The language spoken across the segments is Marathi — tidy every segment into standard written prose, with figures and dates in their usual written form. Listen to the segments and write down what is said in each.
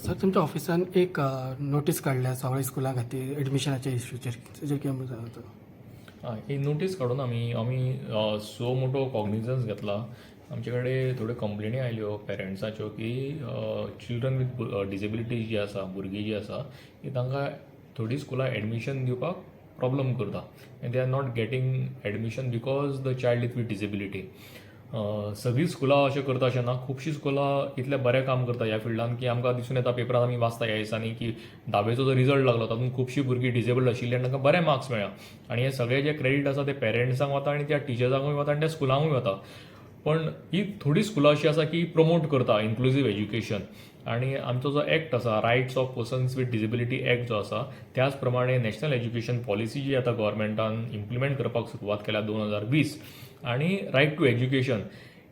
सर तुमच्या ऑफिसान एक नोटीस काडल्या सगळ्या स्कुलां खातीर एडमिशनाच्या इश्यूचेर तेजेर कितें म्हणून सांगता? ही नोटीस काडून आमी सो मोठो कॉग्निजन्स घेतला. आमचे कडेन थोड्यो कंप्लेनी आयल्यो पेरंट्साच्यो की चिल्ड्रन विथ डिजेबिलिटी जी आसा, भुरगीं जी आसा की तांकां थोडीं स्कुलां एडमिशन दिवपाक प्रॉब्लम करता and they are not getting admission because the child is with disability. सगळीं स्कुलां अशें करता अशें ना. खुबशीं स्कुलां इतलें बरें काम करता ह्या फिल्डान की आमकां दिसून येता पेपरान आमी वाचता ह्या दिसांनी की 10वेचो जो रिजल्ट लागलो तातूंत खुबशीं भुरगीं डिजेबल्ड आशिल्लीं आनी तांकां बरे मार्क्स मेळ्ळा. आनी हे सगळे जे क्रेडीट आसा ते पेरंट्सांक वता आनी त्या टिचर्सांकूय वता आनी त्या स्कुलांकूय वता. पण ही थोडीं स्कुलां अशीं आसा की प्रमोट करता इन्क्लुझीव एज्युकेशन. आनी आमचो जो एक्ट आसा rights of persons with disability act जो आसा त्याच प्रमाणे नॅशनल एज्युकेशन पॉलिसी जी आतां गव्हर्मेंटान इम्प्लिमेंट करपाक सुरवात केल्या 2020 आनी रायट टू एज्युकेशन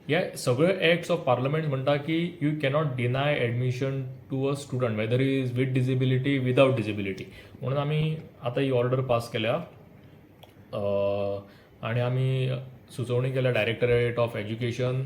ह्या सगळ्यो एक्ट्स ऑफ पार्लमेंट म्हणटा की you cannot deny admission to a student whether is with disability without disability. म्हणून आमी आतां ही ऑर्डर पास केल्या आनी आमी सुचोवणी केल्या directorate of education,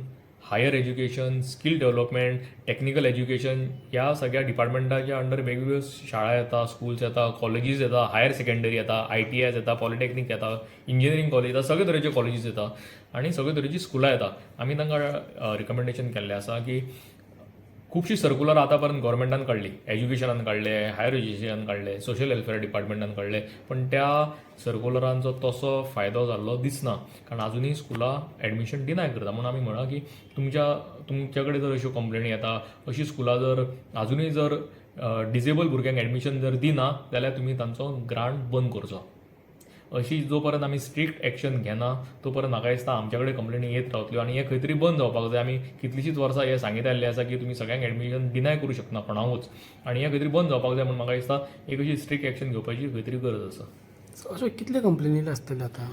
higher education, skill development, technical education ह्या सगळ्या डिपार्टमेंटाच्या अंडर वेगवेगळ्यो शाळा येता, स्कूल्स येता, कॉलेजीस येता, हायर सेकंडरी येता, ITIs येता, पॉलिटेक्नीक येता, इंजिनियरींग कॉलेज येता, सगळे तरेचे कॉलेजीस येता आनी सगळे तरेची स्कुलां येता. आमी तांकां रिकमेंडेशन केल्लें आसा की खुबशीं सर्कुलर आतां पर्यंत गव्हर्मेंटान काडली, एज्युकेशनान काडले, हायर एज्युकेशनान काडले, सोशल वेलफेअर डिपार्टमेंटान काडले, पण त्या सर्कुलरांचो तसो फायदो जाल्लो दिसना. कारण आजुनूय स्कुलां एडमिशन डिनाय करता. म्हणून आमी म्हणा की तुमच्या कडेन जर अश्यो कंप्लेनी येता, अशीं स्कुलां जर आजुनूय जर डिजेबल भुरग्यांक एडमिशन जर दिना जाल्यार तुमी तांचो ग्रांट बंद करचो. अशी जो पर्यंत आमी स्ट्रिक्ट एक्शन घेना तो पर्यंत म्हाका दिसता आमच्या कडेन कंप्लेनी येत रावतल्यो आनी हे खंय तरी बंद जावपाक जाय. आमी कितलींशींच वर्सां हे सांगीत आयिल्लें आसा की तुमी सगळ्यांक एडमिशन डिनाय करूं शकना कोणाकूच आनी हे खंय तरी बंद जावपाक जाय. म्हणून म्हाका दिसता एक अशी स्ट्रिक्ट एक्शन घेवपाची खंय तरी गरज आसा. सो अश्यो कितले कंप्लेनी आसतले आतां?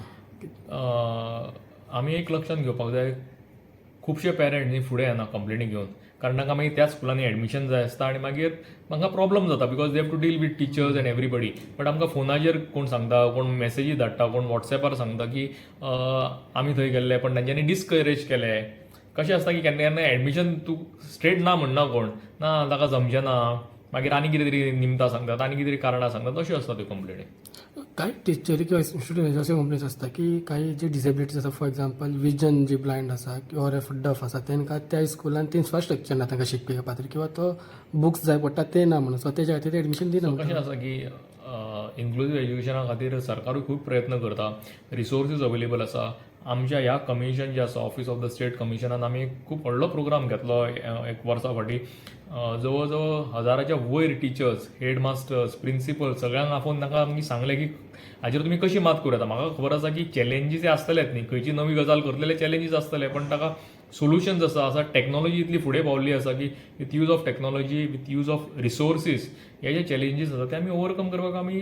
आमी एक लक्षांत घेवपाक जाय खुबशे पेरंट न्ही फुडें येना कंप्लेनी घेवन. कारण तांकां मागीर त्याच स्कुलांनी एडमिशन जाय आसता आनी मागीर तांकां प्रॉब्लम जाता because they have to deal with teachers and everybody. But आमकां फोनाचेर कोण सांगता, कोण मेसेजी धाडटा, कोण वॉट्सॅपार सांगता की आमी थंय गेल्ले पण तांच्यांनी डिस्करेज केले. कशें आसता की केन्ना केन्ना एडमिशन तूं स्ट्रेट ना म्हणना कोण ना ताका जमचें ना, मागीर आनी कितें तरी निमतां सांगतात आनी कितें तरी कारणां सांगतात. तश्यो आसता त्यो कंप्लेनी. काही टिचरी किंवा स्टुडंट अशे कंप्लेन्स आसता की काही जे डिसेबिलिटीज आसा, फॉर एक्झाम्पल विजन जी ब्लायंड आसा किंवा डफ आसा तांकां त्या स्कुलान ते इन्फ्रास्ट्रक्चर ना तांकां शिकपी खातीर किंवा तो बुक्स जाय पडटा ते ना म्हणून. सो तेज्या खातीर एडमिशन दिना. कशें आसा की इन्क्लुझीव एज्युकेशना खातीर सरकारूय खूब प्रयत्न करता, रिसोर्सीस अवेलेबल आसा. आमच्या ह्या कमिशन जे आसा ऑफिस ऑफ द स्टेट कमिशनान आमी खूब व्हडलो प्रोग्राम घेतलो एक वर्सा फाटीं. जवळ जवळ 1000च्या वयर टिचर्स, हेडमास्टर्स, प्रिंसिपल सगळ्यांक आपोवन तांकां आमी सांगलें की हाचेर तुमी कशी मात करूं येता. म्हाका खबर आसा की चॅलेंजीस आसतलेच न्ही, खंयची नवी गजाल करतले चॅलेंजीस आसतले, पण ताका सोल्युशन्स आसा. टॅक्नॉलॉजी इतली फुडें पावल्ली आसा की with use of technology, with use of resources हे जे चॅलेंजीस आसा ते आमी ओवरकम करपाक आमी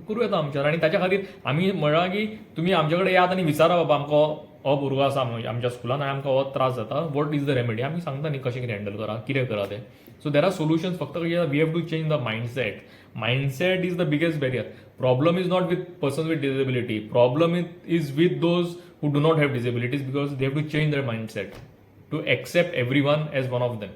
करूं येता आमच्यान. आनी ताच्या खातीर आमी म्हणला की तुमी आमचे कडेन यात आनी विचारा बाबा आमकां हो भुरगो आसा आमच्या स्कुलान आनी आमकां हो त्रास जाता, वॉट इज द रेमेडी. आमी सांगता न्ही कशें कितें हँडल करा, कितें करा तें. So there are solutions. फक्त we have to change the mindset. Mindset is the biggest barrier. Problem is not with person with disability, problem is with those who do not have disabilities because they have to change their mindset to accept everyone as one of them.